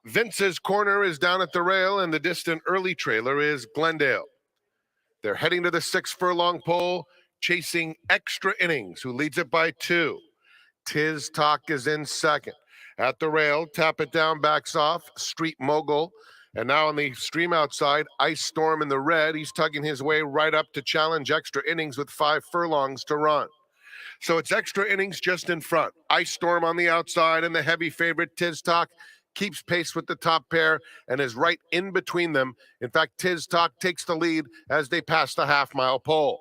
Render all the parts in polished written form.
Vince's corner is down at the rail, and the distant early trailer is Glendale. They're heading to the 6 furlong pole, chasing Extra Innings, who leads it by 2. Tiz Talk is in second. At the rail, Tap It Down backs off, Street Mogul. And now on the stream outside, Ice Storm in the red. He's tugging his way right up to challenge Extra Innings with 5 furlongs to run. So it's Extra Innings just in front. Ice Storm on the outside, and the heavy favorite, Tiz Talk, keeps pace with the top pair and is right in between them. In fact, Tiz Talk takes the lead as they pass the half-mile pole.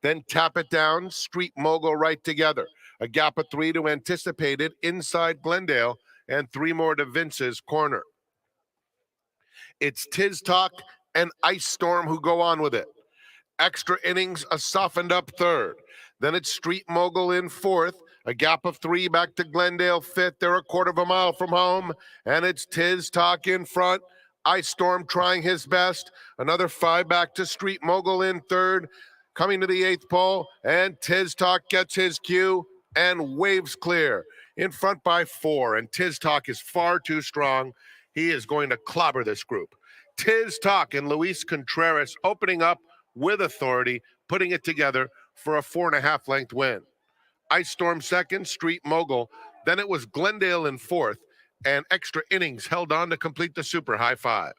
Then Tap It Down, Street Mogul right together. A gap of 3 to Anticipated inside Glendale, and 3 more to Vince's corner. It's Tiz Talk and Ice Storm who go on with it. Extra Innings, a softened up third. Then it's Street Mogul in fourth. A gap of 3 back to Glendale fifth. They're a quarter of a mile from home. And it's Tiz Talk in front. Ice Storm trying his best. Another 5 back to Street Mogul in third. Coming to the 8th pole. And Tiz Talk gets his cue and waves clear. In front by 4. And Tiz Talk is far too strong. He is going to clobber this group. Tiz Talk and Luis Contreras opening up with authority, putting it together for a 4.5 length win. Ice Storm second, Street Mogul. Then it was Glendale in fourth, and Extra Innings held on to complete the super high 5.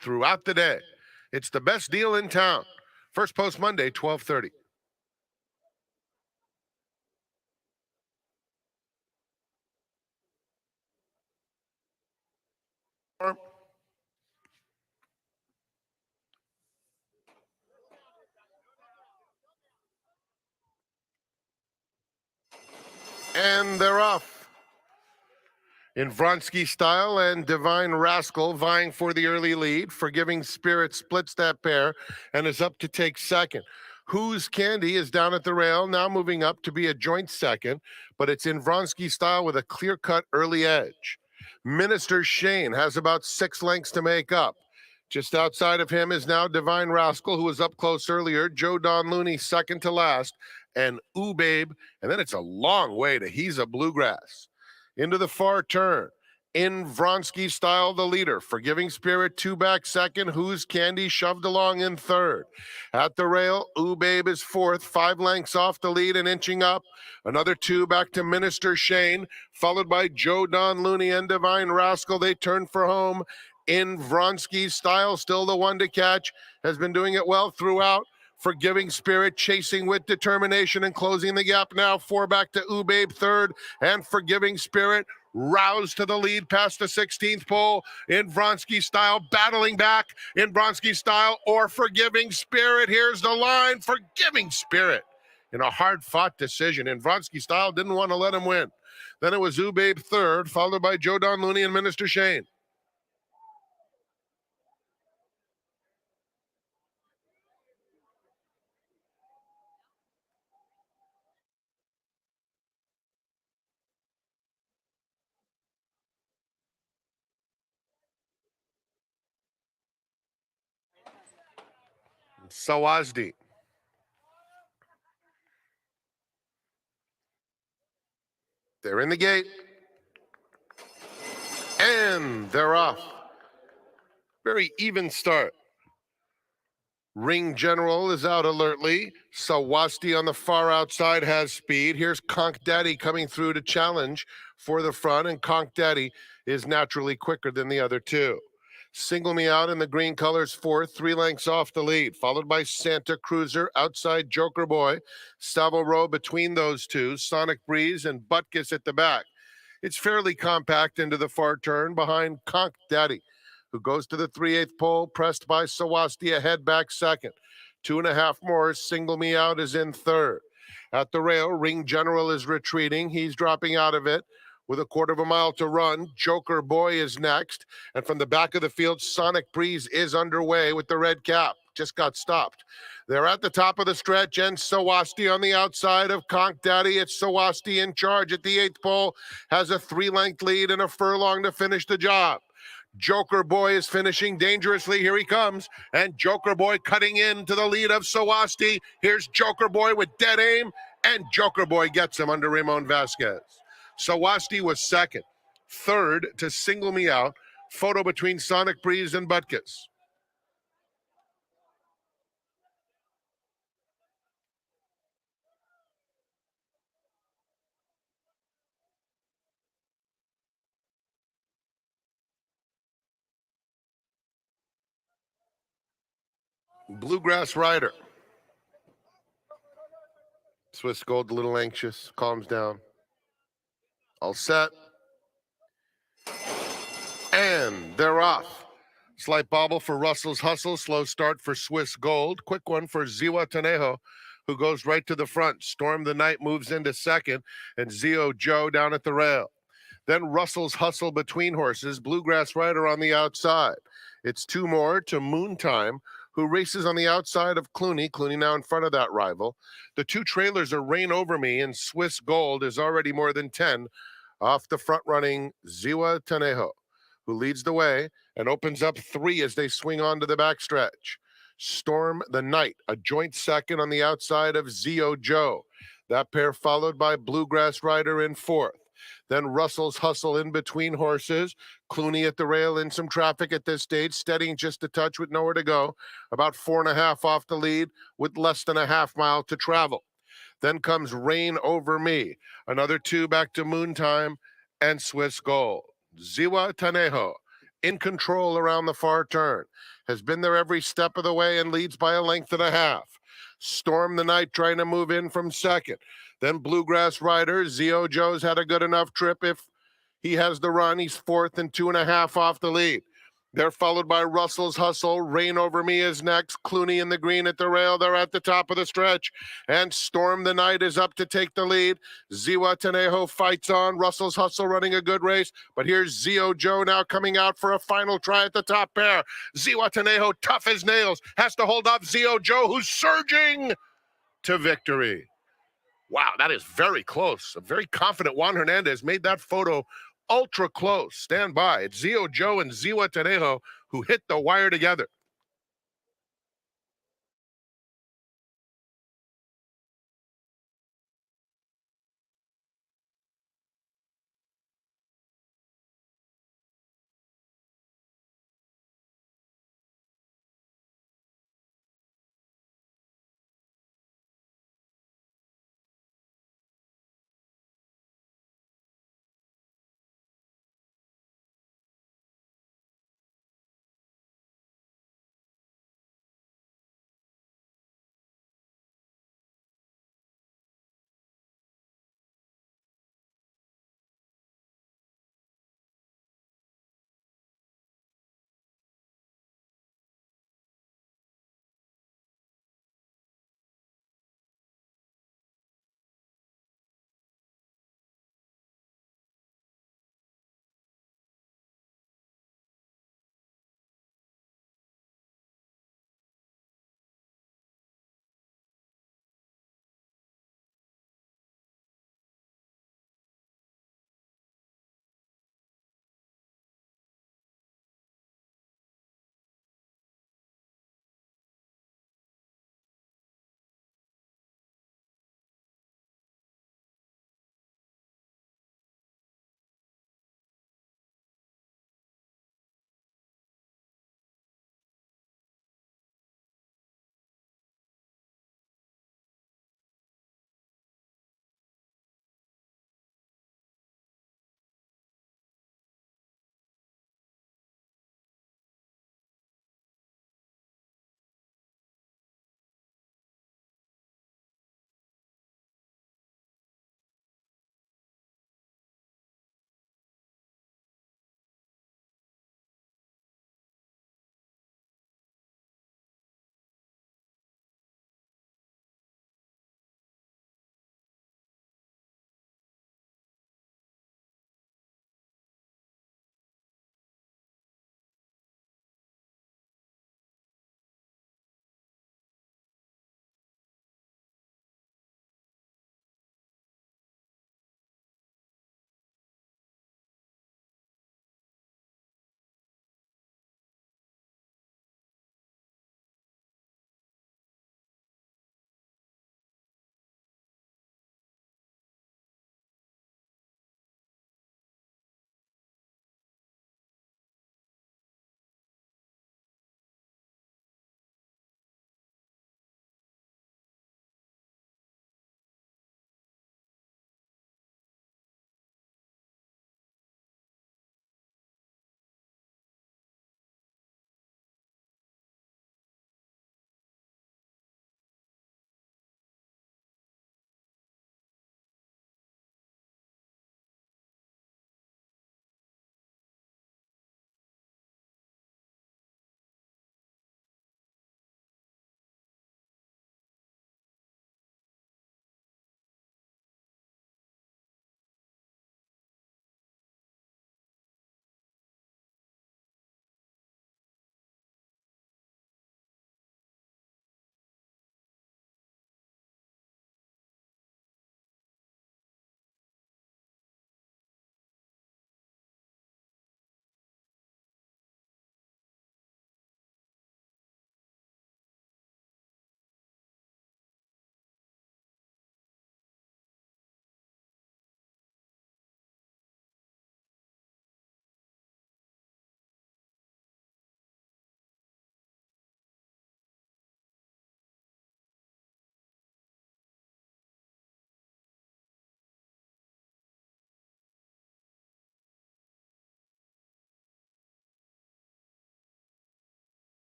Throughout the day. It's the best deal in town. First post Monday, 12:30. And they're off. In Vronsky Style and Divine Rascal vying for the early lead. Forgiving Spirit splits that pair and is up to take second. Who's Candy is down at the rail, now moving up to be a joint second, but it's in Vronsky Style with a clear-cut early edge. Minister Shane has about 6 lengths to make up. Just outside of him is now Divine Rascal, who was up close earlier. Joe Don Looney second to last, and Ooh Babe, and then it's a long way to He's a Bluegrass. Into the far turn. In Vronsky Style, the leader. Forgiving Spirit, 2 back second. Who's Candy shoved along in third. At the rail, Ooh Babe is fourth, 5 lengths off the lead and inching up. Another 2 back to Minister Shane, followed by Joe Don Looney and Divine Rascal. They turn for home. In Vronsky Style, still the one to catch, has been doing it well throughout. Forgiving Spirit chasing with determination and closing the gap now. 4 back to Ooh Babe third, and Forgiving Spirit roused to the lead past the 16th pole. In Vronsky Style, battling back. In Vronsky Style or Forgiving Spirit. Here's the line. Forgiving Spirit in a hard-fought decision. In Vronsky Style didn't want to let him win. Then it was Ooh Babe third, followed by Joe Don Looney and Minister Shane. Sawazdi. They're in the gate. And they're off. Very even start. Ring General is out alertly. Sawasti on the far outside has speed. Here's Conk Daddy coming through to challenge for the front, and Conk Daddy is naturally quicker than the other 2. Single Me Out in the green colors fourth, 3 lengths off the lead, followed by Santa Cruiser outside Joker Boy. Savile Row between those 2, Sonic Breeze and Butkus at the back. It's fairly compact into the far turn behind Conk Daddy, who goes to the 3/8 pole, pressed by Sawasti ahead back second. 2.5 more, Single Me Out is in third. At the rail, Ring General is retreating. He's dropping out of it with a quarter of a mile to run. Joker Boy is next. And from the back of the field, Sonic Breeze is underway with the red cap. Just got stopped. They're at the top of the stretch, and Sawasti on the outside of Conk Daddy. It's Sawasti in charge at the 8th pole, has a 3-length lead and a furlong to finish the job. Joker Boy is finishing dangerously. Here he comes. And Joker Boy cutting into the lead of Sawasti. Here's Joker Boy with dead aim. And Joker Boy gets him under Ramon Vasquez. Sawasti was second. Third to Single Me Out. Photo between Sonic Breeze and Butkus. Bluegrass Rider. Swiss Gold a little anxious, calms down. All set. And they're off. Slight bobble for Russell's Hustle. Slow start for Swiss Gold. Quick one for Ziwa Tanejo, who goes right to the front. Storm the Night moves into second, and Zio Joe down at the rail. Then Russell's Hustle between horses. Bluegrass Rider on the outside. It's two more to Moontime, who races on the outside of Clooney. Clooney now in front of that rival. The two trailers are Reign Over Me, and Swiss Gold is already more than 10 off the front-running Ziwa Tanejo, who leads the way and opens up 3 as they swing on to the backstretch. Storm the Night, a joint second on the outside of Zio Joe. That pair followed by Bluegrass Rider in 4th. Then Russell's Hustle in between horses. Clooney at the rail in some traffic at this stage, steadying just a touch with nowhere to go. About 4.5 off the lead with less than a half mile to travel. Then comes Reign Over Me. Another 2 back to Moontime and Swiss Gold. Ziwa Tanejo in control around the far turn. Has been there every step of the way and leads by a length and a half. Storm the Night trying to move in from second. Then Bluegrass Rider. Zio Joe's had a good enough trip. If he has the run, he's 4th and 2.5 off the lead. They're followed by Russell's Hustle. Reign Over Me is next. Clooney in the green at the rail. They're at the top of the stretch. And Storm the Night is up to take the lead. Ziwa Tanejo fights on. Russell's Hustle running a good race. But here's Zio Joe now coming out for a final try at the top pair. Ziwa Tanejo, tough as nails, has to hold off Zio Joe, who's surging to victory. Wow, that is very close. A very confident Juan Hernandez made that photo ultra close. Stand by. It's Zio Joe and Ziwa Tanejo who hit the wire together.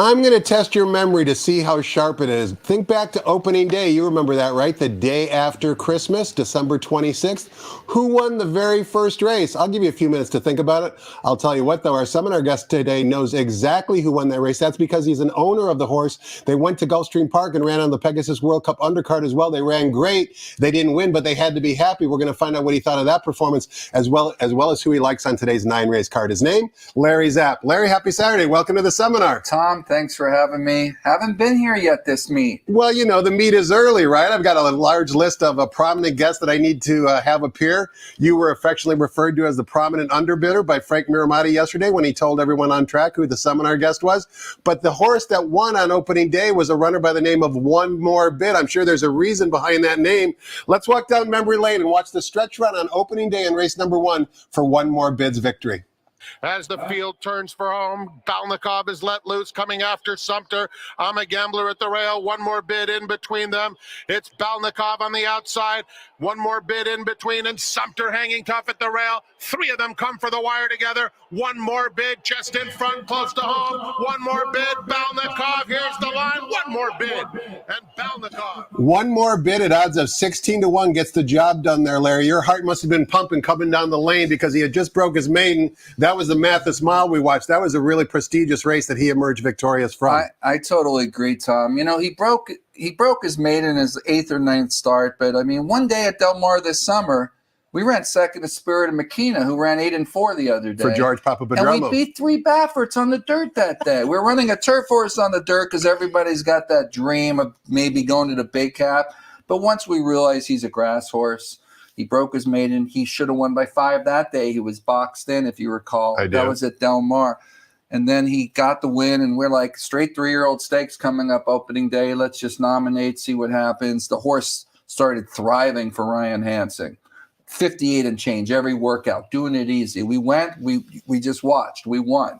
I'm going to test your memory to see how sharp it is. Think back to opening day. You remember that, right? The day after Christmas, December 26th. Who won the very first race? I'll give you a few minutes to think about it. I'll tell you what, though, our seminar guest today knows exactly who won that race. That's because he's an owner of the horse. They went to Gulfstream Park and ran on the Pegasus World Cup undercard as well. They ran great. They didn't win, but they had to be happy. We're going to find out what he thought of that performance, as well as who he likes on today's 9-race card. His name, Larry Zapp. Larry, happy Saturday. Welcome to the seminar. Tom, thanks for having me. Haven't been here yet this meet. Well, you know, the meet is early, right? I've got a large list of prominent guests that I need to have appear. You were affectionately referred to as the prominent underbidder by Frank Miramati yesterday when he told everyone on track who the seminar guest was. But the horse that won on opening day was a runner by the name of One More Bid. I'm sure there's a reason behind that name. Let's walk down memory lane and watch the stretch run on opening day in race number 1 for One More Bid's victory. As the field turns for home, Balnikov is let loose, coming after Sumter. I'm a Gambler at the rail. One More Bid in between them. It's Balnikov on the outside. One More Bid in between, and Sumter hanging tough at the rail. 3 of them come for the wire together. One More Bid just in front, close to home. One More Bid, Balnikov. Here's the line. One More Bid, and Balnikov. One More Bid at odds of 16-1 gets the job done there, Larry. Your heart must have been pumping coming down the lane because he had just broke his maiden. That was the Mathis Mile we watched. That was a really prestigious race that he emerged victorious from. I totally agree, Tom. You know, he broke his maiden in his 8th or 9th start, but I mean, one day at Del Mar this summer, we ran second to Spirit and McKenna, who ran 8 and 4 the other day. For George Papadromo. And we beat 3 Baffords on the dirt that day. We're running a turf horse on the dirt because everybody's got that dream of maybe going to the big cap. But once we realize he's a grass horse, he broke his maiden. He should have won by 5 that day. He was boxed in, if you recall. I do. That was at Del Mar. And then he got the win, and we're like, straight 3-year-old stakes coming up opening day. Let's just nominate, see what happens. The horse started thriving for Ryan Hansing. 58 and change every workout, doing it easy. We went, we just watched, we won.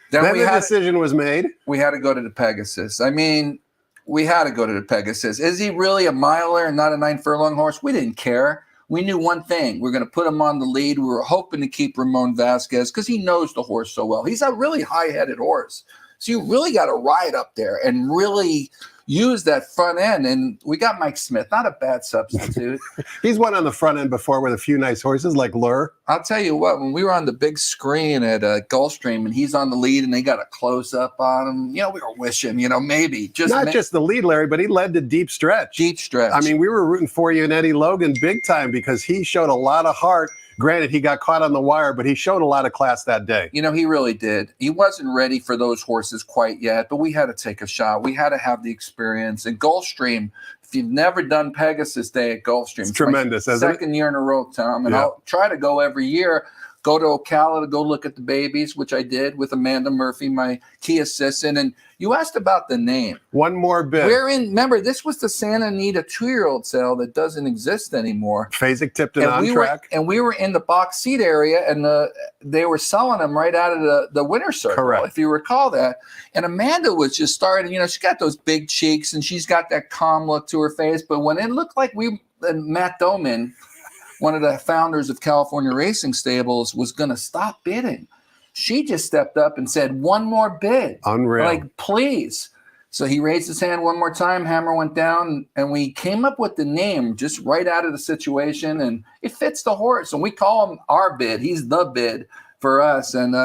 Then the decision was made. We had to go to the Pegasus. I mean, we had to go to the Pegasus. Is he really a miler and not a 9-furlong horse? We didn't care. We knew one thing. We're going to put him on the lead. We were hoping to keep Ramon Vasquez because he knows the horse so well. He's a really high-headed horse. So you really got to ride up there and really use that front end. And we got Mike Smith, not a bad substitute. He's won on the front end before with a few nice horses like Lure. I'll tell you what, when we were on the big screen at Gulfstream and he's on the lead and they got a close-up on him, you know, we were wishing, you know, maybe. Not just the lead, Larry, but he led to deep stretch. Deep stretch. I mean, we were rooting for you and Eddie Logan big time because he showed a lot of heart. Granted, he got caught on the wire, but he showed a lot of class that day. You know, he really did. He wasn't ready for those horses quite yet, but we had to take a shot. We had to have the experience. And Gulfstream, if you've never done Pegasus Day at Gulfstream, it's tremendous, isn't it? Second year in a row, Tom. And I'll try to go every year. Go to Ocala to go look at the babies, which I did with Amanda Murphy, my key assistant. And you asked about the name. One More Bid. Remember, this was the Santa Anita 2-year-old sale that doesn't exist anymore. Phasic tipped it on track. And we were in the box seat area, and they were selling them right out of the winner's circle, correct, if you recall that. And Amanda was just starting, you know, she got those big cheeks, and she's got that calm look to her face. But when it looked like Matt Doman, one of the founders of California Racing Stables, was going to stop bidding, she just stepped up and said, one more bid. Unreal. Like, please. So he raised his hand one more time, hammer went down, and we came up with the name just right out of the situation, and it fits the horse. And we call him our bid. He's the bid for us. And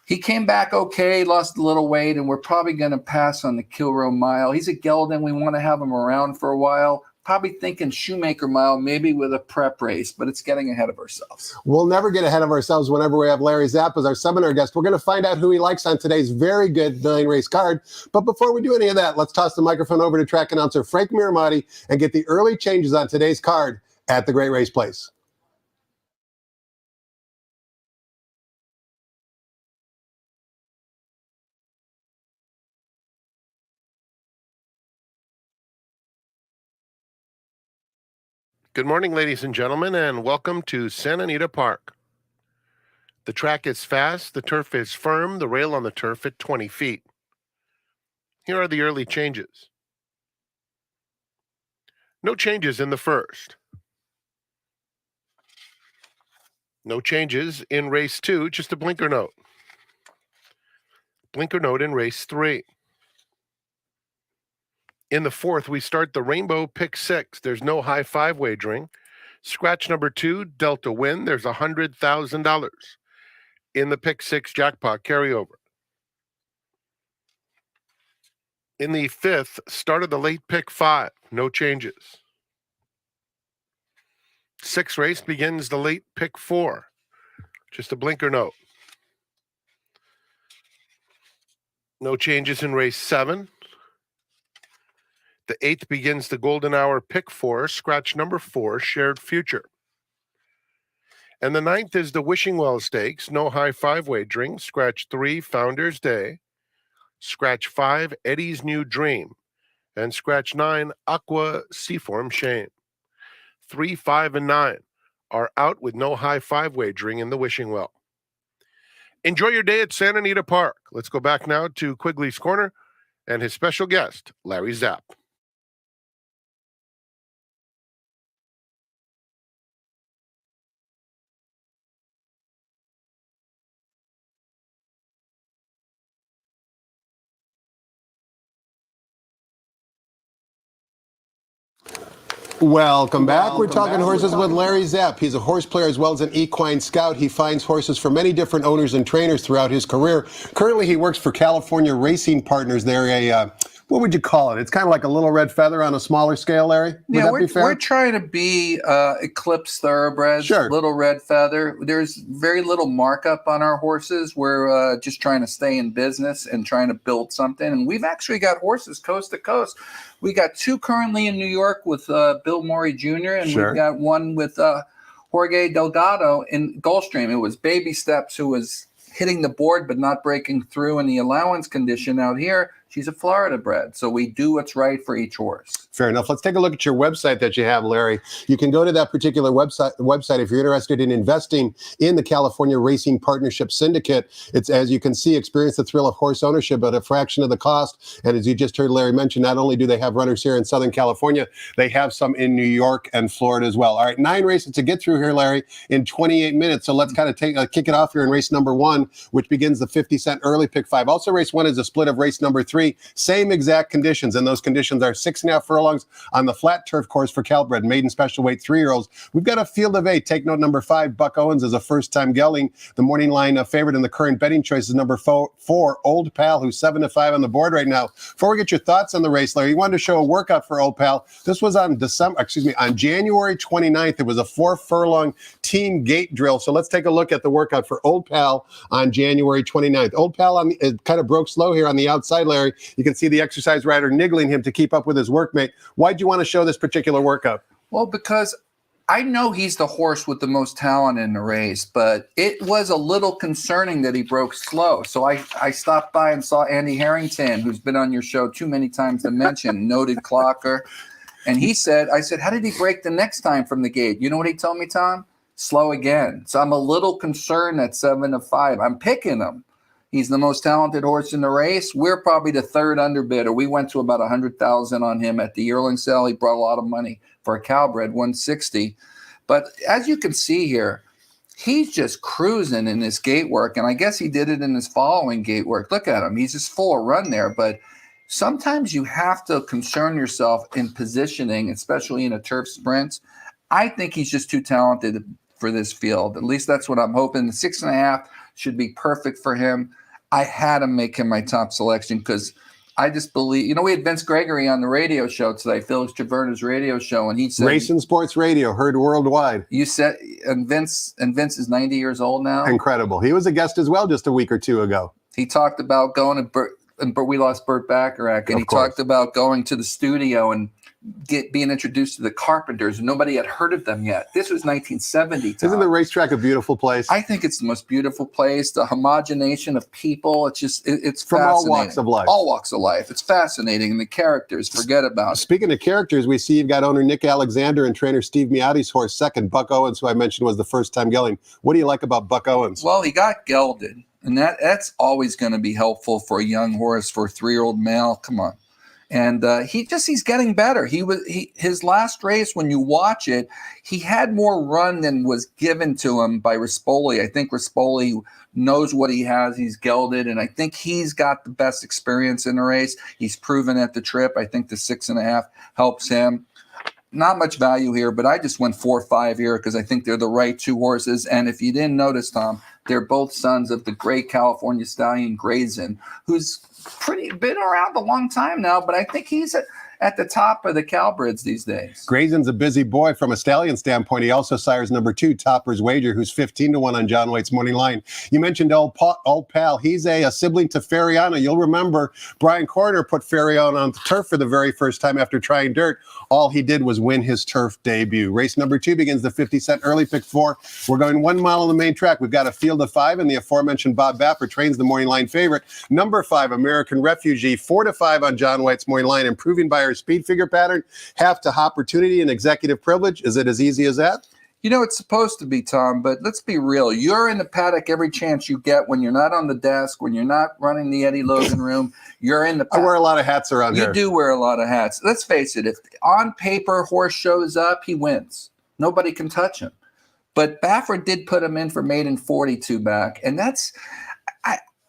he came back okay, lost a little weight, and we're probably going to pass on the Kilroe Mile. He's a gelding. We want to have him around for a while. Probably thinking Shoemaker Mile, maybe with a prep race, but it's getting ahead of ourselves. We'll never get ahead of ourselves whenever we have Larry Zapp as our seminar guest. We're going to find out who he likes on today's very good 9-race card. But before we do any of that, let's toss the microphone over to track announcer Frank Miramati and get the early changes on today's card at the Great Race Place. Good morning, ladies and gentlemen, and welcome to Santa Anita Park. The track is fast, the turf is firm, the rail on the turf at 20 feet. Here are the early changes. No changes in the first. No changes in race 2, just a blinker note. blinker note in race 3. In the 4th, we start the Rainbow Pick 6. There's no high five wagering. Scratch number 2, Delta Win. There's $100,000 in the Pick 6 jackpot carryover. In the 5th, started the late Pick 5. No changes. 6th race begins the late Pick 4. Just a blinker note. No changes in race 7. The 8th begins the golden hour Pick 4, scratch number 4, Shared Future. And the 9th is the Wishing Well Stakes, no high five wagering, scratch 3, Founder's Day, scratch 5, Eddie's New Dream, and scratch 9, Aqua Seaform Shane. 3, 5, and 9 are out with no high five wagering in the Wishing Well. Enjoy your day at Santa Anita Park. Let's go back now to Quigley's Corner and his special guest, Larry Zapp. Welcome back. We're talking horses with Larry Zapp. He's a horse player as well as an equine scout. He finds horses for many different owners and trainers throughout his career. Currently, he works for California Racing Partners. They're what would you call it? It's kind of like a little red feather on a smaller scale, Larry? Would that be fair? We're trying to be Eclipse thoroughbreds, Sure. Little red feather. There's very little markup on our horses. We're just trying to stay in business and trying to build something. And we've actually got horses coast to coast. We got 2 currently in New York with Bill Morey Jr., and Sure. we've got one with Jorge Delgado in Gulfstream. It was Baby Steps who was hitting the board but not breaking through in the allowance condition out here. She's a Florida bred, so we do what's right for each horse. Fair enough. Let's take a look at your website that you have, Larry. You can go to that particular website if you're interested in investing in the California Racing Partnership Syndicate. It's, as you can see, experience the thrill of horse ownership at a fraction of the cost. And as you just heard Larry mention, not only do they have runners here in Southern California, they have some in New York and Florida as well. All right, 9 races to get through here, Larry, in 28 minutes. So let's kind of kick it off here in race number 1, which begins the 50-cent early Pick 5. Also, race 1 is a split of race number 3. Same exact conditions, and those conditions are 6.5 furlongs on the flat turf course for Calbred, maiden special weight 3-year-olds. We've got a field of 8. Take note, number 5, Buck Owens, is a first-time gelding. The morning line favorite in the current betting choice is number 4, Old Pal, who's 7-5 on the board right now. Before we get your thoughts on the race, Larry, you wanted to show a workout for Old Pal. This was on January 29th. It was a 4-furlong team gate drill. So let's take a look at the workout for Old Pal on January 29th. Old Pal kind of broke slow here on the outside, Larry. You can see the exercise rider niggling him to keep up with his workmate. Why'd you want to show this particular workout? Well, because I know he's the horse with the most talent in the race, but it was a little concerning that he broke slow. So I stopped by and saw Andy Harrington, who's been on your show too many times to mention, noted clocker. And I said, how did he break the next time from the gate? You know what he told me, Tom? Slow again. So I'm a little concerned at 7-5. I'm picking him. He's the most talented horse in the race. We're probably the 3rd underbidder. We went to about $100,000 on him at the yearling sale. He brought a lot of money for a Calbred, $160. But as you can see here, he's just cruising in his gate work, and I guess he did it in his following gate work. Look at him. He's just full of run there, but sometimes you have to concern yourself in positioning, especially in a turf sprint. I think he's just too talented for this field. At least that's what I'm hoping. The 6.5 should be perfect for him. I had to make him my top selection because I just believe, we had Vince Gregory on the radio show today, Felix Traverna's radio show, and he said, Racing Sports Radio, heard worldwide. You said, and Vince is 90 years old now. Incredible. He was a guest as well just a week or 2 ago. He talked about going to, we lost Burt Bacharach, and he talked about going to the studio and being introduced to the Carpenters. Nobody had heard of them yet. This was 1970. Tom. Isn't the racetrack a beautiful place? I think it's the most beautiful place. The homogenation of people. It's just, it's from fascinating. all walks of life. All walks of life. It's fascinating. And the characters, forget about it. Speaking of characters, we see you've got owner Nick Alexander and trainer Steve Miotti's horse, 2nd, Buck Owens, who I mentioned was the first-time gelding. What do you like about Buck Owens? Well, he got gelded. And that's always going to be helpful for a young horse, for a 3-year-old male. Come on. And he's getting better. His last race, when you watch it, he had more run than was given to him by Rispoli. I think Rispoli knows what he has. He's gelded, and I think he's got the best experience in the race. He's proven at the trip. I think the 6.5 helps him. Not much value here, but I just went 4-5 here because I think they're the right two horses. And if you didn't notice, Tom, they're both sons of the great California stallion Grayson, who's been around a long time now, but I think he's at the top of the Calbrids these days. Grayson's a busy boy from a stallion standpoint. He also sires number 2, Topper's Wager, who's 15-1 on John White's morning line. You mentioned old pal. He's a sibling to Fariano. You'll remember Brian Corner put Fariano on the turf for the very first time after trying dirt. All he did was win his turf debut. Race number 2 begins the 50-cent early pick 4. We're going 1 mile on the main track. We've got a field of 5, and the aforementioned Bob Baffer trains the morning line favorite. Number 5, American Refugee, 4-5 on John White's morning line, improving by her speed figure pattern, half to opportunity and executive privilege. Is it as easy as that? You know, it's supposed to be, Tom, but let's be real. You're in the paddock every chance you get when you're not on the desk, when you're not running the Eddie Logan room. You're in the paddock. I wear a lot of hats around here. You do wear a lot of hats. Let's face it. If on paper horse shows up, he wins. Nobody can touch him. But Baffert did put him in for maiden 42 back, and that's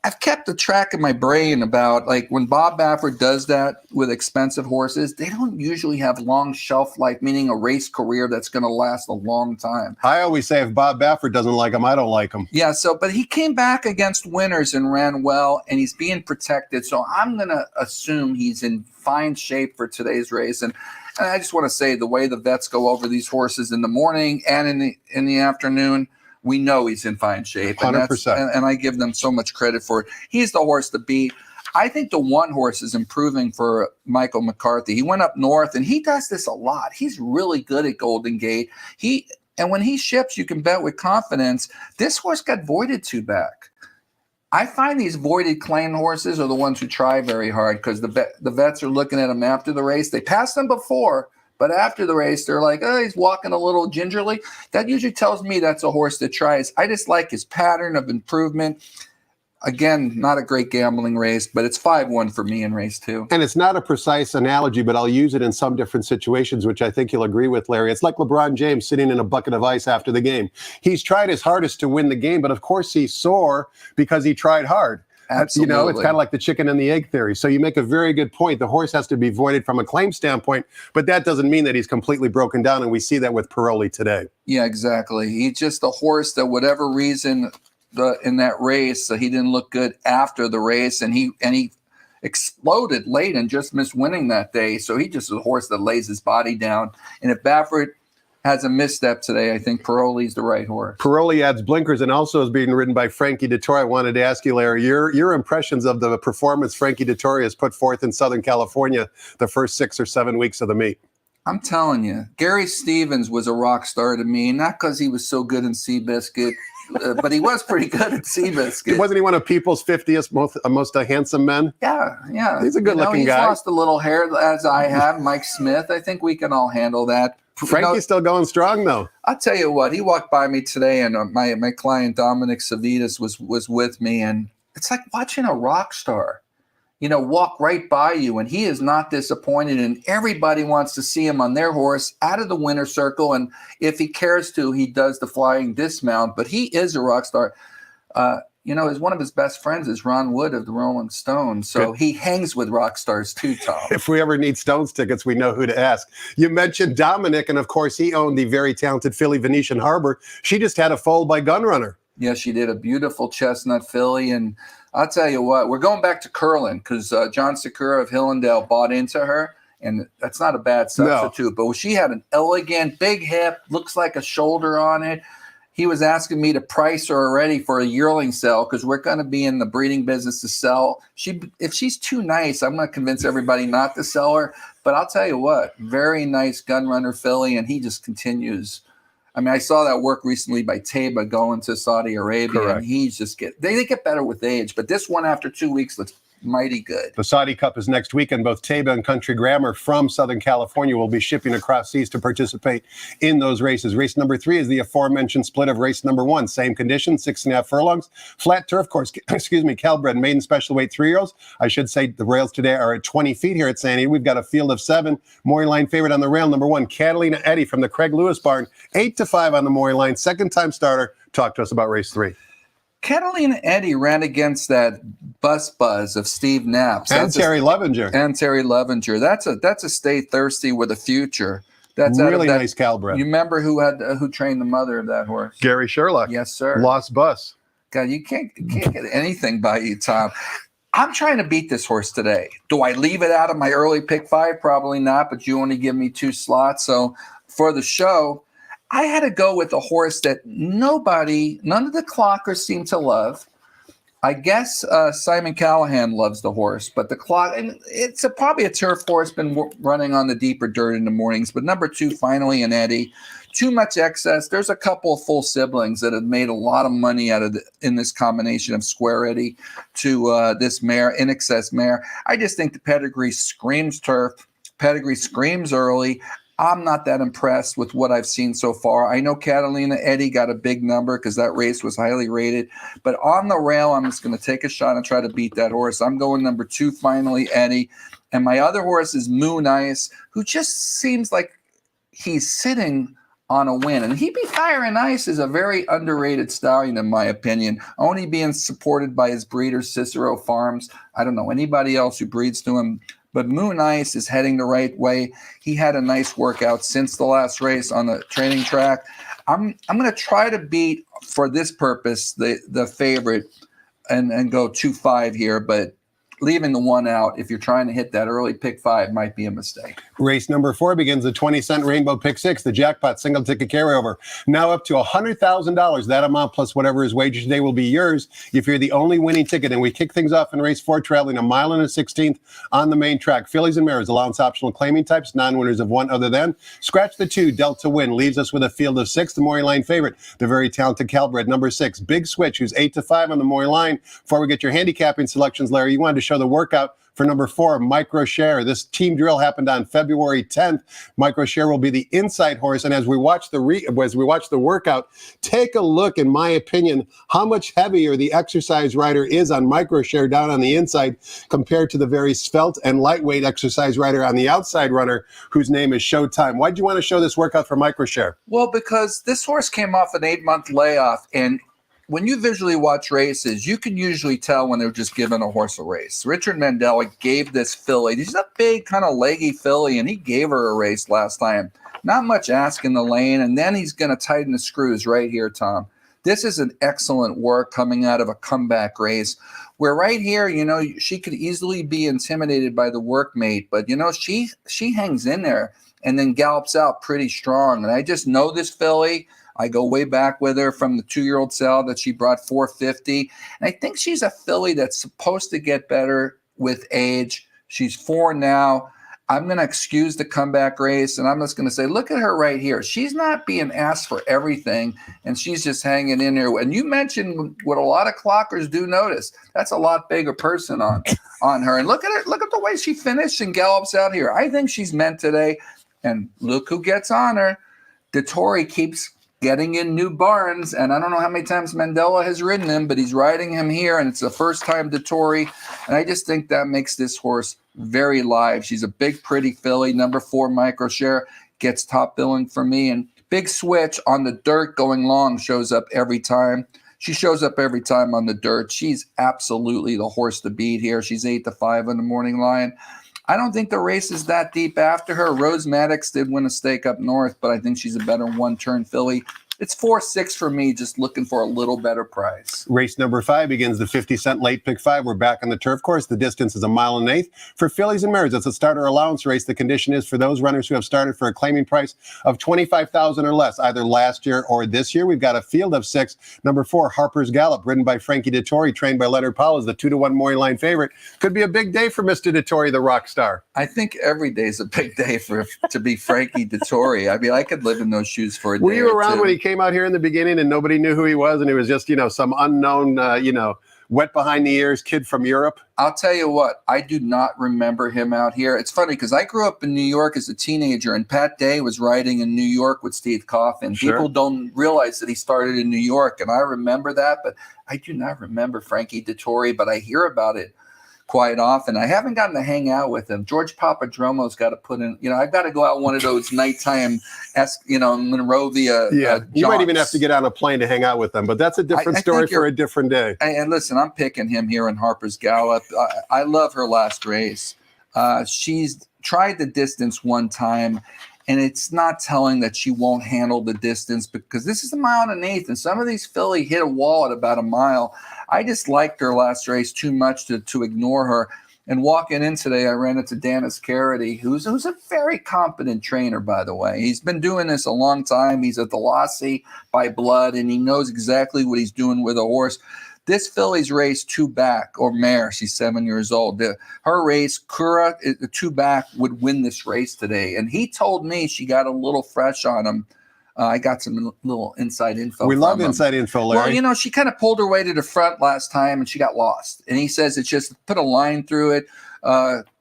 I've kept a track in my brain about, like, when Bob Baffert does that with expensive horses, they don't usually have long shelf life, meaning a race career that's going to last a long time. I always say if Bob Baffert doesn't like him, I don't like him. Yeah, but he came back against winners and ran well, and he's being protected. So I'm going to assume he's in fine shape for today's race. And I just want to say, the way the vets go over these horses in the morning and in the afternoon, we know he's in fine shape. 100%. And I give them so much credit for it. He's the horse to beat. I think the one horse is improving for Michael McCarthy. He went up north, and he does this a lot. He's really good at Golden Gate. And when he ships, you can bet with confidence. This horse got voided 2 back. I find these voided claim horses are the ones who try very hard because the vets are looking at them after the race. They passed them before, but after the race, they're like, oh, he's walking a little gingerly. That usually tells me that's a horse that tries. I just like his pattern of improvement. Again, not a great gambling race, but it's 5-1 for me in race 2. And it's not a precise analogy, but I'll use it in some different situations, which I think you'll agree with, Larry. It's like LeBron James sitting in a bucket of ice after the game. He's tried his hardest to win the game, but of course he's sore because he tried hard. Absolutely. You know, it's kind of like the chicken and the egg theory. So you make a very good point. The horse has to be voided from a claim standpoint, but that doesn't mean that he's completely broken down, and we see that with Paroli today. Yeah, exactly. He's just a horse that, whatever reason, in that race, he didn't look good after the race, and he exploded late and just missed winning that day. So he just is a horse that lays his body down. And if Baffert has a misstep today, I think Paroli's the right horse. Paroli adds blinkers and also is being ridden by Frankie Dettori. I wanted to ask you, Larry, your impressions of the performance Frankie Dettori has put forth in Southern California the first 6 or 7 weeks of the meet. I'm telling you, Gary Stevens was a rock star to me, not because he was so good in Seabiscuit, but he was pretty good at Seabiscuit. Wasn't he one of People's 50th most handsome men? Yeah. He's a good-looking guy. He's lost a little hair, as I have. Mike Smith, I think we can all handle that. Frankie's still going strong, though. I'll tell you what, he walked by me today, and my client Dominic Savitas was with me, and it's like watching a rock star, walk right by you, and he is not disappointed, and everybody wants to see him on their horse out of the winner's circle, and if he cares to, he does the flying dismount, but he is a rock star. One of his best friends is Ron Wood of the Rolling Stones, so he hangs with rock stars too, Tom. If we ever need Stones tickets, we know who to ask. You mentioned Dominic, and of course he owned the very talented filly Venetian Harbor. She just had a foal by Gunrunner. Yeah, she did, a beautiful chestnut filly, and I'll tell you what, we're going back to Curlin because John Sakura of Hillendale bought into her, and that's not a bad substitute. No. But she had an elegant, big hip, looks like a shoulder on it. He was asking me to price her already for a yearling sale because we're going to be in the breeding business to sell. If she's too nice, I'm going to convince everybody not to sell her. But I'll tell you what, very nice Gunrunner filly, and he just continues. I mean, I saw that work recently by Taba going to Saudi Arabia, and he's just they get better with age. But this one, after 2 weeks, looks mighty good. The Saudi Cup is next week, and both Taba and Country Grammar from Southern California will be shipping across seas to participate in those races. Race number 3 is the aforementioned split of race number 1. Same conditions, 6.5 furlongs, flat turf course, Calbred maiden special weight 3-year-olds. I should say the rails today are at 20 feet here at Sandy. We've got a field of 7. Maury line favorite on the rail, number 1, Catalina Eddy from the Craig Lewis barn, 8-5 on the Maury line, second-time starter. Talk to us about race 3. Catalina Eddy ran against that buzz of Steve Knapp. And Terry Lovinger. That's a stay thirsty with a future. That's really nice Calbred. You remember who trained the mother of that horse? Gary Sherlock. Yes, sir. Lost Bus. God, you can't get anything by you, Tom. I'm trying to beat this horse today. Do I leave it out of my early pick 5? Probably not, but you only give me 2 slots. So for the show, I had to go with a horse that none of the clockers seem to love. I guess Simon Callahan loves the horse, but the clock, and it's probably a turf horse, been running on the deeper dirt in the mornings. But number 2, Finally an Eddy, too much excess. There's a couple of full siblings that have made a lot of money in this combination of Square Eddy to this mare, In Excess mare. I just think the pedigree screams turf. Pedigree screams early. I'm not that impressed with what I've seen so far. I know Catalina Eddy got a big number because that race was highly rated. But on the rail, I'm just going to take a shot and try to beat that horse. I'm going number 2, Finally Eddy. And my other horse is Moon Ice, who just seems like he's sitting on a win. And He Be Fire and Ice is a very underrated stallion, in my opinion, only being supported by his breeder, Cicero Farms. I don't know anybody else who breeds to him. But Moon Ice is heading the right way. He had a nice workout since the last race on the training track. I'm going to try to beat, for this purpose, the favorite and go 2-5 here. But leaving the 1 out, if you're trying to hit that early pick 5, might be a mistake. Race number 4 begins the 20-cent Rainbow Pick 6, the jackpot single ticket carryover. Now up to $100,000. That amount plus whatever is wagered today will be yours if you're the only winning ticket. And we kick things off in race 4, traveling 1 mile and a 16th on the main track. Fillies and mares, allowance optional claiming types, non-winners of 1 other than. Scratch the 2, Delta Win, leaves us with a field of 6. The Maury line favorite, the very talented Calbred, number 6. Big Switch, who's 8-5 on the Maury line. Before we get your handicapping selections, Larry, you wanted to show the workout for number 4, Micro Share. This team drill happened on February 10th. Micro Share will be the inside horse. And as we watch the workout, take a look, in my opinion, how much heavier the exercise rider is on Micro Share down on the inside compared to the very svelte and lightweight exercise rider on the outside runner, whose name is Showtime. Why'd you want to show this workout for Micro Share? Well, because this horse came off an 8-month layoff, and when you visually watch races, you can usually tell when they're just giving a horse a race. Richard Mandela gave this filly, he's a big kind of leggy filly, and he gave her a race last time. Not much ask in the lane, and then he's going to tighten the screws right here, Tom. This is an excellent work coming out of a comeback race where right here, she could easily be intimidated by the workmate, but, she hangs in there and then gallops out pretty strong. And I just know this filly. I go way back with her from the 2-year-old sale that she brought 450. And I think she's a filly that's supposed to get better with age. She's 4 now. I'm going to excuse the comeback race, and I'm just going to say, look at her right here. She's not being asked for everything, and she's just hanging in there. And you mentioned what a lot of clockers do notice. That's a lot bigger person on her. And look at her. Look at the way she finished and gallops out here. I think she's meant today. And look who gets on her. Dettori keeps getting in new barns, and I don't know how many times Mandela has ridden him, but he's riding him here, and it's the first time Dettori, and I just think that makes this horse very live. She's a big, pretty filly. Number 4, Micro Share, gets top billing for me, and Big Switch on the dirt going long shows up every time. She shows up every time on the dirt. She's absolutely the horse to beat here. She's 8-5 on the morning line. I don't think the race is that deep after her. Rose Maddox did win a stake up north, but I think she's a better one-turn filly. It's 4-6 for me, just looking for a little better price. Race number 5 begins the 50-cent late pick 5. We're back on the turf course. The distance is 1 mile and 1/8. For fillies and mares, it's a starter allowance race. The condition is for those runners who have started for a claiming price of $25,000 or less, either last year or this year. We've got a field of 6. Number 4, Harper's Gallop, ridden by Frankie Dettori, trained by Leonard Powell, is the 2-1 Maury line favorite. Could be a big day for Mr. Dettori, the rock star. I think every day is a big day to be Frankie Dettori. I mean, I could live in those shoes for a day. Were you around when he came out here in the beginning and nobody knew who he was, and he was just, some unknown, wet behind the ears kid from Europe? I'll tell you what, I do not remember him out here. It's funny because I grew up in New York as a teenager, and Pat Day was riding in New York with Steve Coffin. Sure. People don't realize that he started in New York, and I remember that, but I do not remember Frankie Dettori, but I hear about it quite often. I haven't gotten to hang out with him. George Papadromo's got to put in, I've got to go out one of those nighttime, Monrovia. You might even have to get on a plane to hang out with them, but that's a different story for a different day. And listen, I'm picking him here in Harper's Gallop. I love her last race. She's tried the distance one time, and it's not telling that she won't handle the distance because this is a 1.1 miles, and some of these filly hit a wall at about a mile. I just liked her last race too much to ignore her. And walking in today, I ran into Dennis Carity, who's a very competent trainer, by the way. He's been doing this a long time. He's a Velocity by blood, and he knows exactly what he's doing with a horse. This filly's race 2-back, or mare, she's 7 years old. Her race, Kura, the 2-back, would win this race today. And he told me she got a little fresh on him. I got some little inside info. We love inside info, Larry. Well, she kind of pulled her way to the front last time, and she got lost. And he says it's just put a line through it.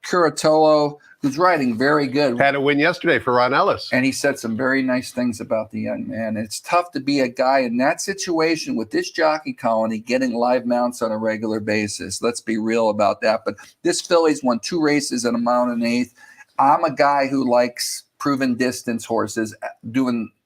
Curatolo, who's riding very good. Had a win yesterday for Ron Ellis. And he said some very nice things about the young man. It's tough to be a guy in that situation with this jockey colony getting live mounts on a regular basis. Let's be real about that. But this filly's won 2 races at a 1.1 miles. I'm a guy who likes proven distance horses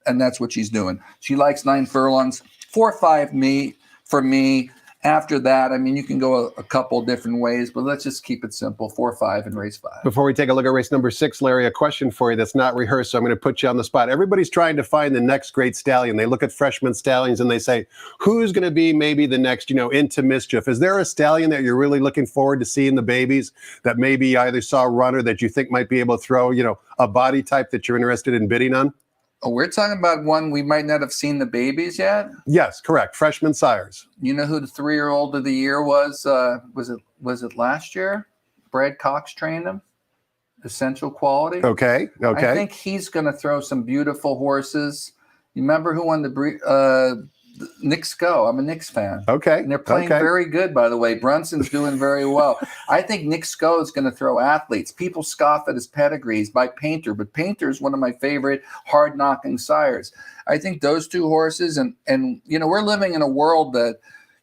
and that's what she's doing. She likes 9 furlongs, 4-5 for me. After that, you can go a couple different ways, but let's just keep it simple. 4-5 and race 5. Before we take a look at race number 6, Larry, a question for you that's not rehearsed, so I'm going to put you on the spot. Everybody's trying to find the next great stallion. They look at freshman stallions and they say, who's going to be maybe the next, into mischief? Is there a stallion that you're really looking forward to seeing the babies that maybe you either saw a runner that you think might be able to throw, a body type that you're interested in bidding on? Oh, we're talking about one we might not have seen the babies yet? Yes, correct. Freshman sires. You know who the 3-year-old of the year was? Was it last year? Brad Cox trained him. Essential Quality. Okay. I think he's going to throw some beautiful horses. You remember who won the Knicks Go? I'm a Knicks fan. Okay. And they're playing very good, by the way. Brunson's doing very well. I think Knicks Go is going to throw athletes. People scoff at his pedigrees by Painter, but Painter is one of my favorite hard-knocking sires. I think those 2 horses, and we're living in a world that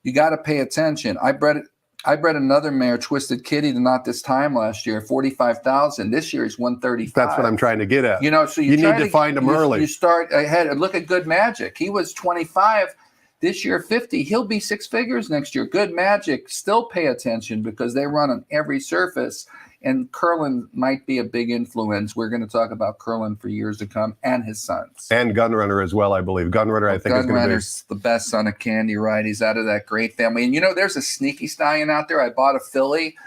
you got to pay attention. I bred another mare, Twisted Kitty, not this time last year, 45,000. This year he's 135. That's what I'm trying to get at. So you need to find him early. You start ahead and look at Good Magic. He was 25. This year, 50. He'll be 6 figures next year. Good Magic, still pay attention because they run on every surface. And Curlin might be a big influence. We're going to talk about Curlin for years to come and his sons. And Gunrunner as well, I believe. Gunrunner, I think, is going to be. Gunrunner's the best son of Candy, right? He's out of that great family. And there's a sneaky stallion out there. I bought a filly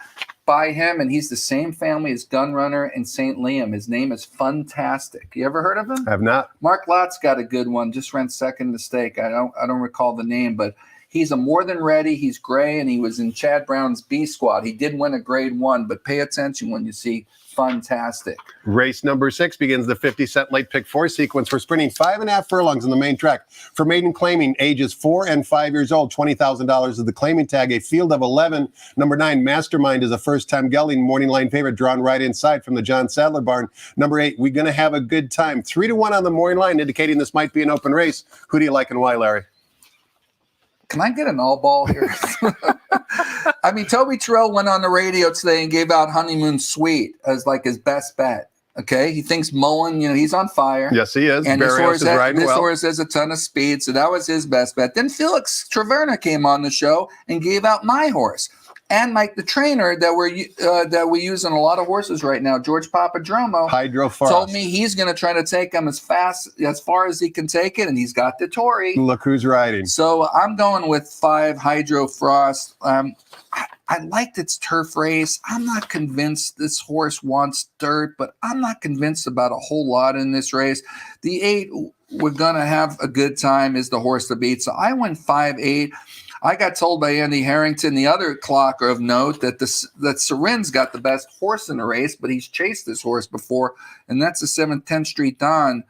by him, and he's the same family as Gunrunner and St. Liam. His name is Funtastic. You ever heard of him? I have not. Mark Lott's got a good one. Just ran second to stake. I don't recall the name, but he's a more than ready. He's gray, and he was in Chad Brown's B squad. He did win a grade 1, but pay attention when you see Funtastic. Race number 6 begins the 50-cent late pick 4 sequence. We're sprinting 5.5 furlongs in the main track. For maiden claiming, ages 4 and 5 years old, $20,000 is the claiming tag. A field of 11. Number 9, Mastermind, is a first-time gelding morning line favorite, drawn right inside from the John Sadler barn. Number 8, We're Gonna Have a Good Time. 3-1 on the morning line, indicating this might be an open race. Who do you like and why, Larry? Can I get an all ball here? Toby Terrell went on the radio today and gave out Honeymoon Suite as like his best bet. Okay, he thinks Mullen, he's on fire. Yes, he is. And this horse has a ton of speed, so that was his best bet. Then Felix Traverna came on the show and gave out my horse. And Mike, the trainer that we use on a lot of horses right now, George Papadromo, Hydro Frost, told me he's going to try to take him as far as he can take it, and he's got the Tory. Look who's riding. So I'm going with 5 Hydro Frost. I liked its turf race. I'm not convinced this horse wants dirt, but I'm not convinced about a whole lot in this race. The 8, We're going to have a good time, is the horse to beat. So I went 5-8. I got told by Andy Harrington, the other clocker of note, that Serin's got the best horse in the race, but he's chased this horse before, and that's the 7th 10th Street Don.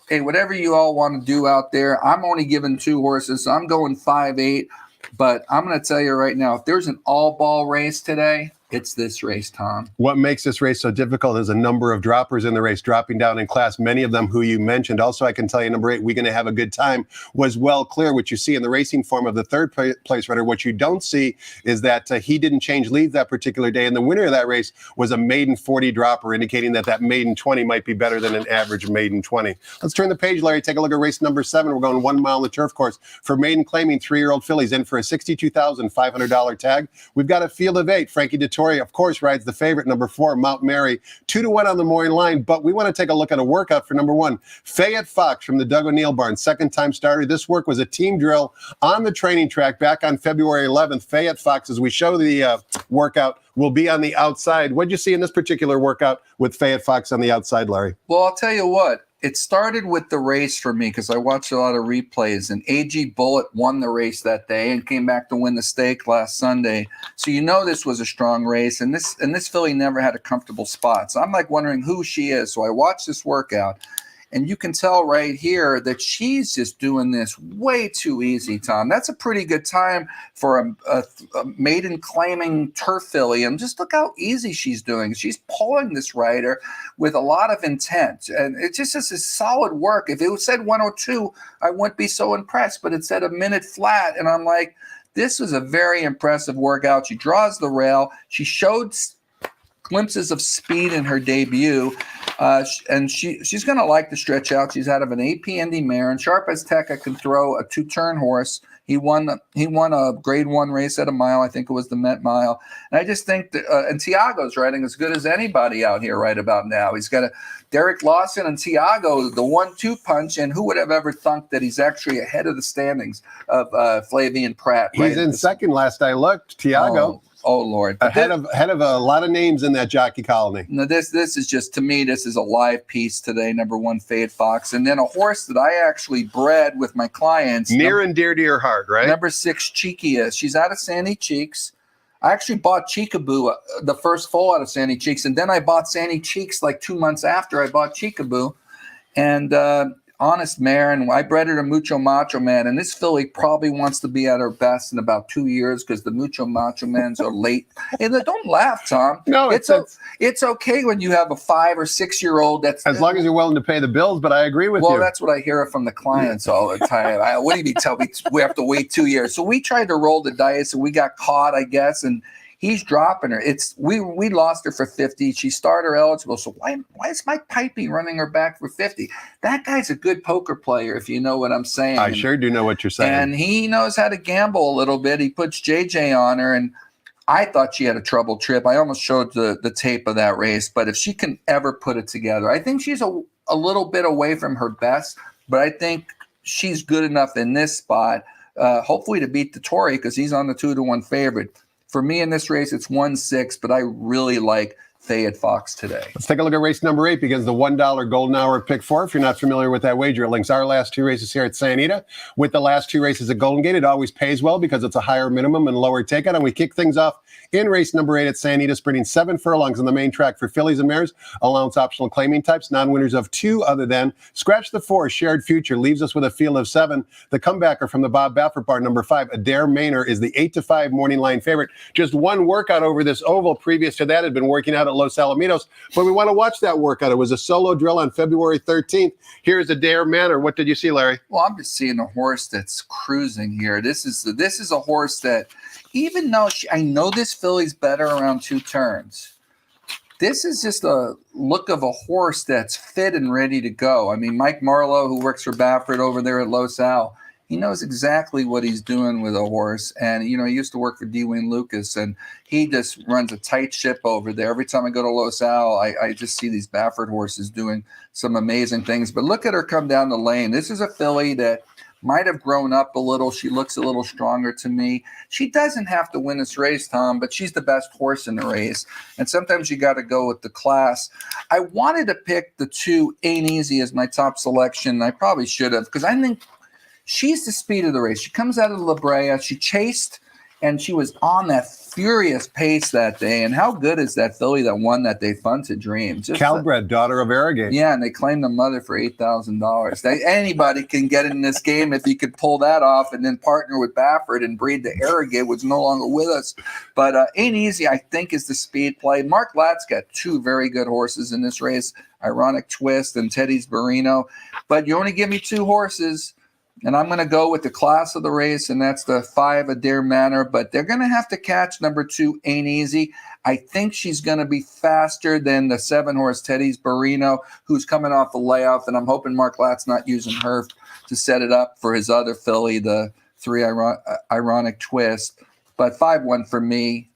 Hey, whatever you all want to do out there, I'm only giving 2 horses, so I'm going 5-8. But I'm going to tell you right now, if there's an all-ball race today, it's this race, Tom. What makes this race so difficult is a number of droppers in the race dropping down in class, many of them who you mentioned. Also, I can tell you, number 8, We're Going to Have a Good Time was well clear. What you see in the racing form of the third place runner, what you don't see is that he didn't change leads that particular day. And the winner of that race was a maiden 40 dropper, indicating that maiden 20 might be better than an average maiden 20. Let's turn the page, Larry. Take a look at race number 7. We're going 1 mile on the turf course for maiden claiming 3-year-old fillies in for a $62,500 tag. We've got a field of 8. Frankie Dettori, of course, rides the favorite, number 4, Mount Mary, 2-1 on the morning line. But we want to take a look at a workout for number 1, Fayette Fox from the Doug O'Neill barn, second-time starter. This work was a team drill on the training track back on February 11th. Fayette Fox, as we show the workout, will be on the outside. What did you see in this particular workout with Fayette Fox on the outside, Larry? Well, I'll tell you what. It started with the race for me because I watched a lot of replays, and AG Bullet won the race that day and came back to win the stake last Sunday. So you know this was a strong race, and this filly never had a comfortable spot. So I'm like wondering who she is. So I watched this workout, and you can tell right here that she's just doing this way too easy, Tom. That's a pretty good time for a maiden claiming turf filly. And just look how easy she's doing. She's pulling this rider with a lot of intent. And it just is solid work. If it said 102, I wouldn't be so impressed. But it said a minute flat. And I'm like, this was a very impressive workout. She draws the rail. She showed glimpses of speed in her debut. And she's going to like to stretch out. She's out of an AP Indy mare, and Sharp as Tekka can throw a 2-turn horse. He won a grade 1 race at a mile. I think it was the Met Mile. And I just think that, and Tiago's riding as good as anybody out here right about now. He's got a Derek Lawson and Tiago, the 1-2 punch, and who would have ever thunk that he's actually ahead of the standings of Flavian Pratt? He's in second last I looked, Tiago. Oh Lord! Ahead of a lot of names in that jockey colony. No, this is just, to me, this is a live piece today. Number 1, Fayette Fox, and then a horse that I actually bred with my clients. Near and dear to your heart, right? Number 6, Cheekia. She's out of Sandy Cheeks. I actually bought Cheekaboo, the first foal out of Sandy Cheeks, and then I bought Sandy Cheeks like 2 months after I bought Cheekaboo, and honest mare, and I bred her to Mucho Macho Man, and this filly probably wants to be at her best in about 2 years because the Mucho Macho Mans are late. And don't laugh, Tom. No, it's okay when you have a 5 or 6 year old. That's as long as you're willing to pay the bills. But I agree with you. Well, that's what I hear from the clients all the time. What do you mean? Tell me we have to wait 2 years? So we tried to roll the dice, and we got caught, I guess, and he's dropping her. We lost her for 50. She's starter eligible. So why is Mike Pipey running her back for 50? That guy's a good poker player, if you know what I'm saying. I sure do know what you're saying. And he knows how to gamble a little bit. He puts JJ on her, and I thought she had a trouble trip. I almost showed the tape of that race. But if she can ever put it together, I think she's a little bit away from her best. But I think she's good enough in this spot, hopefully to beat the Tory, because he's on the 2-1 favorite. For me in this race, it's 1-6, but I really like Fayette Fox today. Let's take a look at race number 8 because the $1 golden hour at pick 4. If you're not familiar with that wager, it links our last 2 races here at Santa Anita with the last 2 races at Golden Gate. It always pays well because it's a higher minimum and lower takeout. And we kick things off in race number 8 at Santa Anita, sprinting 7 furlongs on the main track for fillies and mares, allowance optional claiming types, non-winners of 2 other than. Scratch the 4, Shared Future, leaves us with a field of 7. The comebacker from the Bob Baffert barn, number 5, Adair Maynor, is the 8-5 morning line favorite. Just one workout over this oval. Previous to that, had been working out at Los Alamitos, but we want to watch that workout. It was a solo drill on February 13th. Here's Adair Maynor. What did you see, Larry? Well, I'm just seeing a horse that's cruising here. This is a horse that, even though I know this filly's better around 2 turns, this is just a look of a horse that's fit and ready to go. I mean, Mike Marlowe, who works for Baffert over there at Los Al, he knows exactly what he's doing with a horse. And, he used to work for D. Wayne Lucas, and he just runs a tight ship over there. Every time I go to Los Al, I just see these Baffert horses doing some amazing things. But look at her come down the lane. This is a filly that might have grown up a little. She looks a little stronger to me. She doesn't have to win this race, Tom, but she's the best horse in the race. And sometimes you got to go with the class. I wanted to pick the 2 Ain't Easy as my top selection. I probably should have, because I think she's the speed of the race. She comes out of La Brea. She chased And she was on that furious pace that day. And how good is that filly that won that day, Fun to Dream? Just Calbred, daughter of Arrogate. Yeah, and they claimed the mother for $8,000. Anybody can get in this game if you could pull that off and then partner with Baffert and breed the Arrogate, was no longer with us. But Ain't Easy, I think, is the speed play. Mark Latt's got two very good horses in this race, Ironic Twist and Teddy's Barino. But you only give me two horses, and I'm going to go with the class of the race, and that's the 5 Adair Manor. But they're going to have to catch number 2, Ain't Easy. I think she's going to be faster than the 7-horse Teddy's Barino, who's coming off the layoff, and I'm hoping Mark Latt's not using her to set it up for his other filly, the 3 Ironic Twist. But 5-1 for me.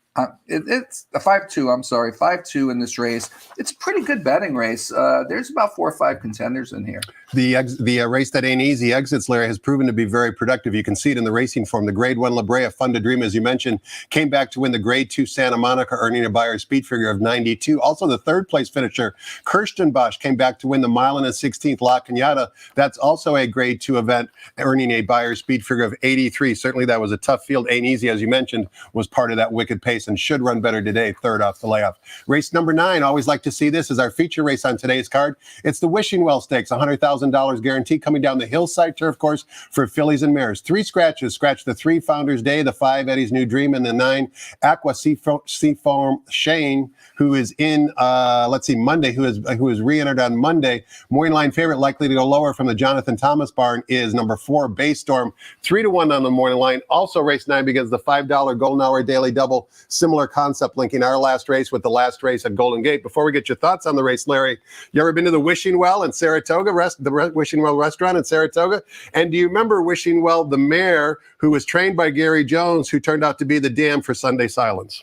It's a 5-2. I'm sorry, 5-2 in this race. It's a pretty good betting race. There's about 4 or 5 contenders in here. The race that Ain't Easy exits, Larry, has proven to be very productive. You can see it in the racing form. The Grade 1 La Brea, Fun to Dream, as you mentioned, came back to win the Grade 2 Santa Monica, earning a Beyer speed figure of 92. Also, the third place finisher, Kirstenbosch, came back to win the mile and a 16th La Cañada. That's also a Grade 2 event, earning a Beyer speed figure of 83. Certainly, that was a tough field. Ain't Easy, as you mentioned, was part of that wicked pace and should run better today, third off the layoff. Race number 9, always like to see this, is our feature race on today's card. It's the Wishing Well Stakes, $100,000 guarantee, coming down the hillside turf course for fillies and mares. 3 scratches. Scratch the 3 Founders Day, the 5 Eddie's New Dream, and the 9 Aqua Seafoam Shane, who is in Monday, who is re-entered on Monday. Morning line favorite, likely to go lower from the Jonathan Thomas barn, is number 4 Baystorm, 3-1 on the morning line. Also, race 9 begins the $5 Golden Hour Daily Double. Similar concept, linking our last race with the last race at Golden Gate. Before we get your thoughts on the race, Larry, you ever been to the Wishing Well in Saratoga, the Wishing Well restaurant in Saratoga? And do you remember Wishing Well, the mare who was trained by Gary Jones, who turned out to be the dam for Sunday Silence?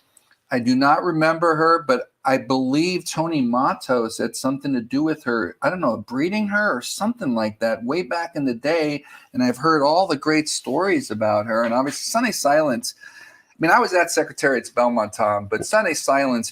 I do not remember her, but I believe Tony Matos had something to do with her. I don't know, breeding her or something like that way back in the day. And I've heard all the great stories about her. And obviously Sunday Silence, I mean, I was at Secretariat's Belmont, Tom, but Sunday Silence,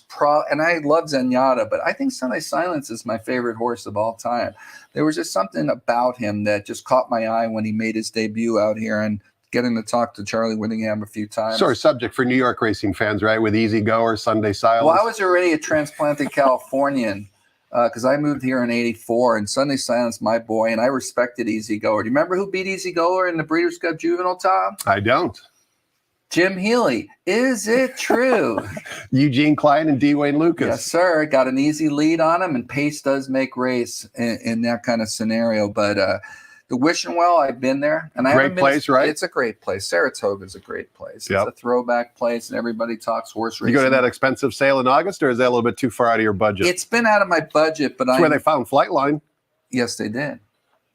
and I love Zenyatta, but I think Sunday Silence is my favorite horse of all time. There was just something about him that just caught my eye when he made his debut out here, and getting to talk to Charlie Whittingham a few times. Sort of subject for New York racing fans, right? With Easy Go or Sunday Silence. Well, I was already a transplanted Californian because I moved here in '84, and Sunday Silence, my boy, and I respected Easy Goer. Do you remember who beat Easy Goer in the Breeders' Cup Juvenile, Tom? I don't. Jim Healy. Is it true? Eugene Klein and D. Wayne Lucas. Yes, sir. Got an easy lead on him, and pace does make race in that kind of scenario. But the Wishing Well, I've been there. And I great place, right? It's a great place. Saratoga's a great place. Yep. It's a throwback place, and everybody talks horse racing. You go to that expensive sale in August, or is that a little bit too far out of your budget? It's been out of my budget, but That's where they found Flightline. Yes, they did.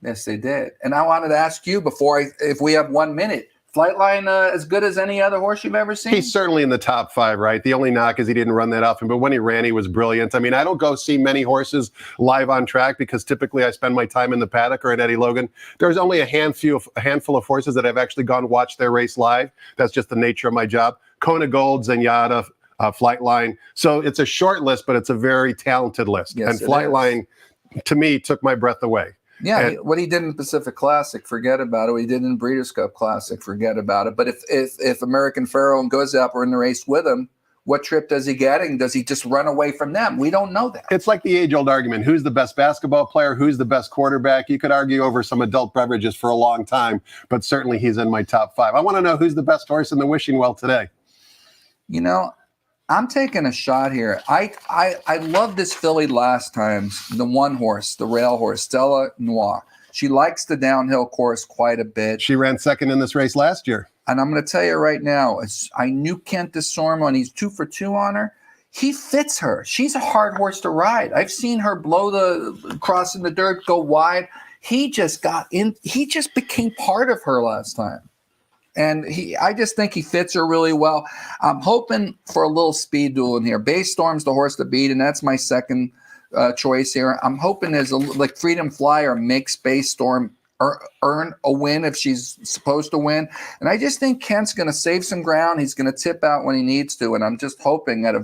Yes, they did. And I wanted to ask you if we have 1 minute, Flightline as good as any other horse you've ever seen? He's certainly in the top 5, right? The only knock is he didn't run that often, but when he ran, he was brilliant. I mean, I don't go see many horses live on track because typically I spend my time in the paddock or at Eddie Logan. There's only a handful of horses that I've actually gone watch their race live. That's just the nature of my job. Kona Gold, Zenyatta, Flightline. So it's a short list, but it's a very talented list. Yes, and Flightline, to me, took my breath away. Yeah, what he did in Pacific Classic, forget about it. What he did in Breeders' Cup Classic, forget about it. But if American Pharoah and Gozap are in the race with him, what trip does he get? And does he just run away from them? We don't know that. It's like the age-old argument. Who's the best basketball player? Who's the best quarterback? You could argue over some adult beverages for a long time, but certainly he's in my top 5. I want to know who's the best horse in the Wishing Well today. You know, I'm taking a shot here. I love this filly last time, the one horse, the rail horse, Stella Noir. She likes the downhill course quite a bit. She ran second in this race last year. And I'm going to tell you right now, I knew Kent DeSormo, and he's 2 for 2 on her. He fits her. She's a hard horse to ride. I've seen her blow the cross in the dirt, go wide. He just got in. He just became part of her last time. And I just think he fits her really well. I'm hoping for a little speed duel in here. Baystorm's the horse to beat, and that's my second choice here. I'm hoping there's like Freedom Flyer makes Baystorm earn a win if she's supposed to win. And I just think Kent's going to save some ground. He's going to tip out when he needs to, and I'm just hoping at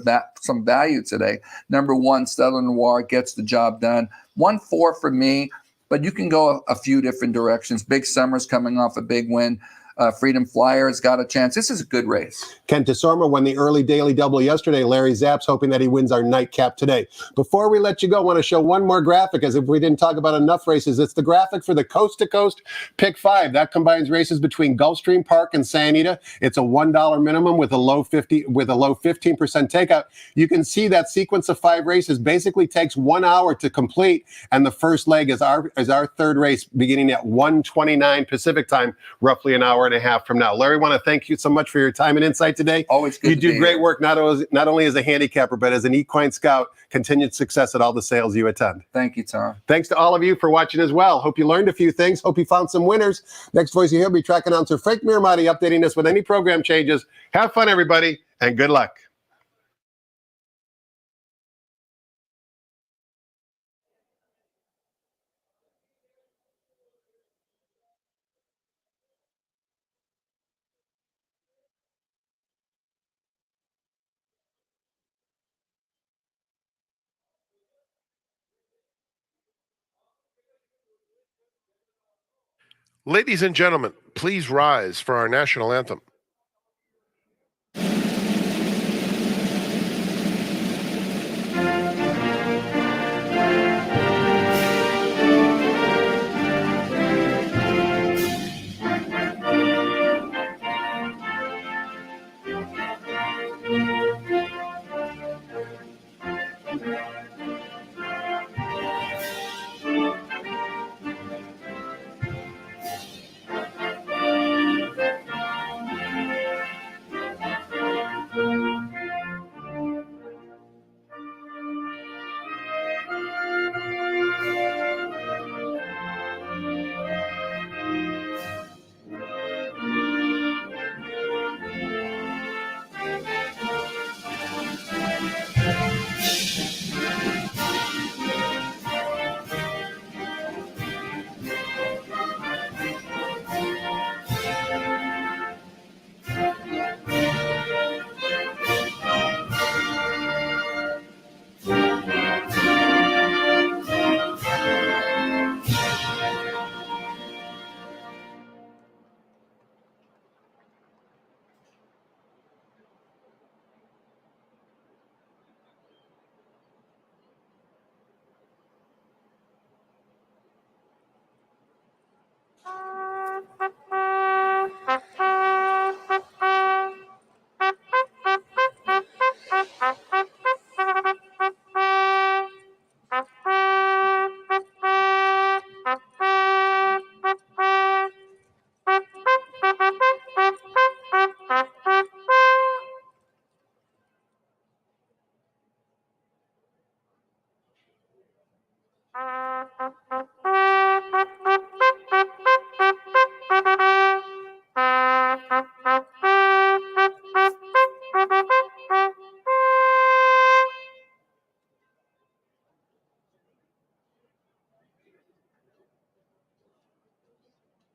some value today. Number 1, Stella Noir gets the job done. 1-4 for me, but you can go a few different directions. Big Summer's coming off a big win. Freedom Flyer's got a chance. This is a good race. Ken Desorma won the early daily double yesterday. Larry Zapp's hoping that he wins our nightcap today. Before we let you go, I want to show one more graphic, as if we didn't talk about enough races. It's the graphic for the Coast to Coast Pick 5. That combines races between Gulfstream Park and Santa Anita. It's a $1 minimum with a low 15% takeout. You can see that sequence of 5 races basically takes 1 hour to complete, and the first leg is our third race beginning at 1:29 Pacific time, roughly an hour and a half from now. Larry, I want to thank you so much for your time and insight today. Always good. You do great work, not only as a handicapper, but as an equine scout. Continued success at all the sales you attend. Thank you, Tom. Thanks to all of you for watching as well. Hope you learned a few things. Hope you found some winners. Next voice you hear will be track announcer Frank Miramati updating us with any program changes. Have fun, everybody, and good luck. Ladies and gentlemen, please rise for our national anthem.